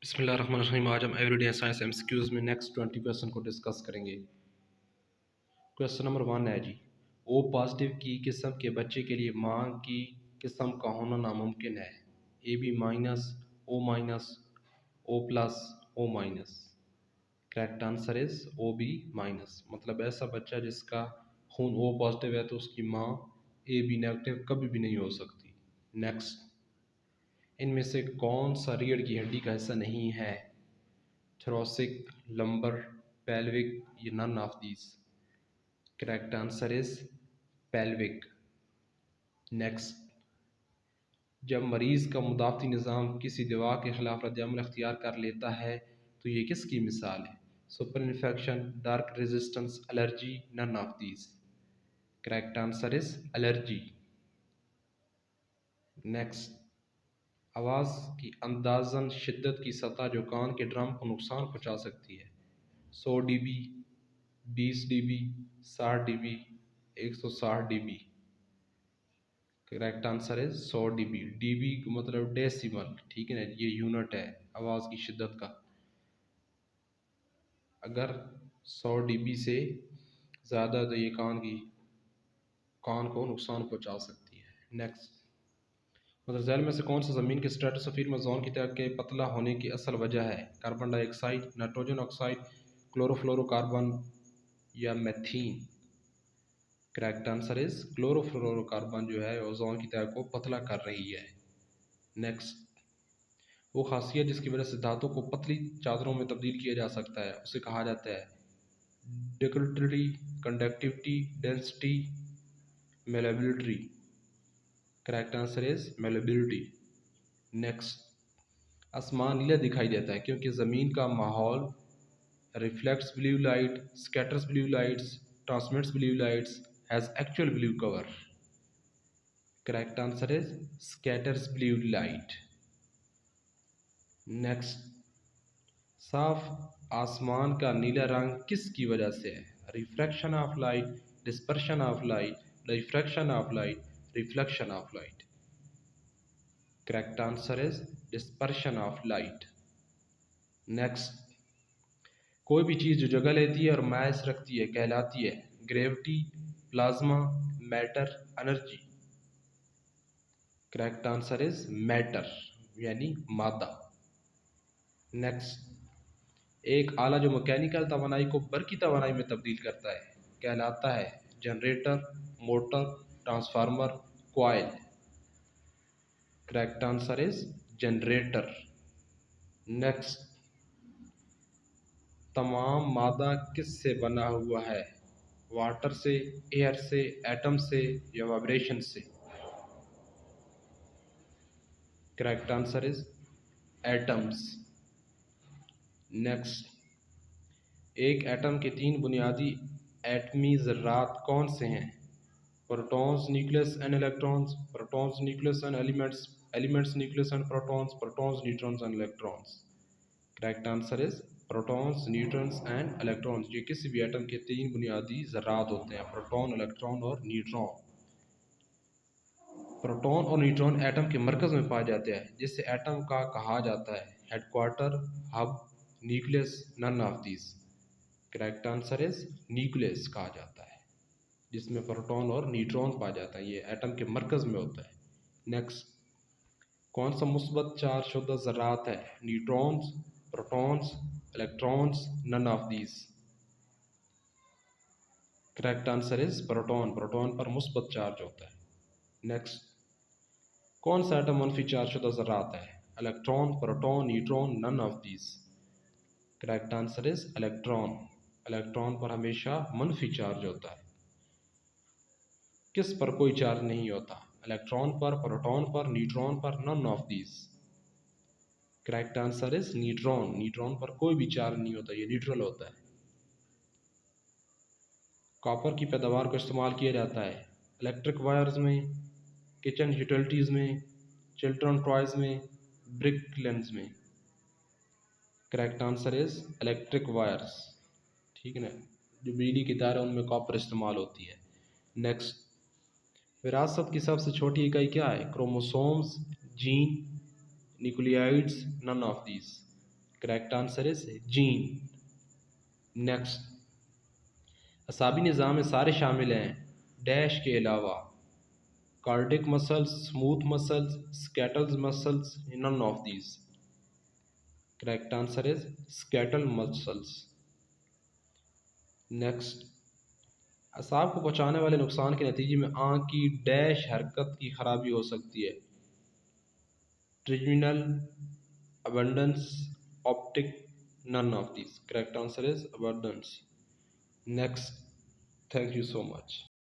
बिस्मिल्लाहिर्रहमानिर्रहीम। आज हम एवरीडे साइंस एमसीक्यूज में नेक्स्ट 20 क्वेश्चन को डिस्कस करेंगे। क्वेश्चन नंबर 1 है जी, ओ पॉजिटिव की किस्म के बच्चे के लिए मां की किस्म का होना नामुमकिन है। A B minus, O plus, O minus. Correct answer is O B minus. मतलब ऐसा बच्चा जिसका खून ओ पॉजिटिव है तो उसकी माँ ए बी नेगेटिव कभी भी नहीं हो सकती। नेक्स्ट, इनमें से कौन सा रीढ़ की हड्डी का हिस्सा नहीं है? thoracic, lumbar, pelvic, या none of these? Correct answer is pelvic. Next, जब मरीज़ का मुदाफ़ती निज़ाम किसी दवा के ख़िलाफ़ रद्द-ए-अमल अख्तियार कर लेता है तो ये किसकी मिसाल है? Super infection, drug resistance, allergy, none of these. Correct answer is allergy. Next, आवाज़ की अंदाज़न शिद्दत की सतह जो कान के ड्रम को नुकसान पहुँचा सकती है। 100 dB, 20 dB, 60 dB, 160 dB। Correct answer है 100 dB। dB का मतलब डेसिमल, ठीक है ना, ये यूनिट है आवाज़ की शिद्दत का। अगर 100 dB से ज़्यादा तो ये कान को नुकसान पहुंचा सकती है। नेक्स्ट, मतलब जैल में से कौन सा ज़मीन के स्ट्रेटोस्फीयर में ओज़ोन की तह के पतला होने की असल वजह है? Carbon dioxide, nitrogen oxide, chlorofluorocarbon या मेथीन? करेक्ट आंसर इज क्लोरोफ्लोरोकार्बन जो है ओजोन की तह को पतला कर रही है। नेक्स्ट, वो खासियत जिसकी वजह से धातु को पतली चादरों में तब्दील किया जा सकता है उसे कहा जाता है? Ductility, conductivity, density, malleability. Correct answer is malleability. Next, आसमान नीला दिखाई देता है क्योंकि ज़मीन का माहौल reflects blue light, scatters blue lights, transmits blue lights, has actual blue cover. Correct answer is scatters blue light. Next, साफ आसमान का नीला रंग किसकी वजह से है? Refraction of light, dispersion of light, diffraction of light, reflection of light. Correct answer is dispersion of light. Next, कोई भी चीज़ जो जगह लेती है और मैस रखती है कहलाती है? Gravity, plasma, matter, energy. Correct answer is matter यानी मादा। नेक्स्ट, एक आला जो मैकेनिकल तवानाई को बरकी तवानाई में तब्दील करता है कहलाता है? Generator, motor, transformer, coil. Correct answer is generator. Next, तमाम मादा किससे बना हुआ है? वाटर से, एयर से, एटम से या वाइब्रेशन से? Correct answer is atoms. Next, एक एटम के 3 बुनियादी एटमी ज़र्रात कौन से हैं? Protons, nucleus and electrons, protons, nucleus and elements, elements, nucleus and protons, protons, neutrons and electrons. Correct answer is protons, neutrons and electrons. ये किसी भी एटम के 3 बुनियादी ज़र्रात होते हैं, प्रोटॉन, इलेक्ट्रॉन और न्यूट्रॉन। प्रोटॉन और न्यूट्रॉन एटम के मरकज़ में पाए जाते हैं जिसे एटम का कहा जाता है? Headquarter, hub, nucleus, none of these. Correct answer is nucleus कहा जाता है जिसमें प्रोटॉन और न्यूट्रॉन पाया जाता है, ये एटम के मरकज़ में होता है। नेक्स्ट, कौन सा मुस्बत चार्ज शुदा ज़र्रात है? Neutrons, protons, electrons, none of these. Correct answer is proton, proton पर मुस्बत चार्ज होता है। नेक्स्ट, कौन सा एटम मनफी चार्ज शुदा ज़र्रात है? Electron, proton, neutron, none of these. Correct answer is electron. Electron पर हमेशा मनफी चार्ज होता है, किस पर कोई चार्ज नहीं होता? इलेक्ट्रॉन पर, प्रोटॉन पर, न्यूट्रॉन पर, none of these. Correct answer is neutron. Neutron पर कोई भी चार्ज नहीं होता, ये न्यूट्रल होता है। कॉपर की पैदावार को इस्तेमाल किया जाता है इलेक्ट्रिक वायर्स में, किचन यूटिलिटीज़ में, चिल्ड्रन टॉयज़ में, ब्रिक लेंस में। Correct answer is electric wires, ठीक है ना, जो बिजली की तार है उनमें कॉपर इस्तेमाल होती है। नेक्स्ट, विरासत की सबसे छोटी इकाई क्या है? Chromosomes, gene, nucleotides, none of these. Correct answer is gene. Next, असाबी निज़ाम में सारे शामिल हैं डैश के अलावा cardiac muscles, smooth muscles, skeletal muscles, none of these. Correct answer is skeletal muscles. Next, असाब को पहुंचाने वाले नुकसान के नतीजे में आंख की डैश हरकत की खराबी हो सकती है trigeminal, abducens, optic, none of these. Correct answer is abducens. Next, thank you so much.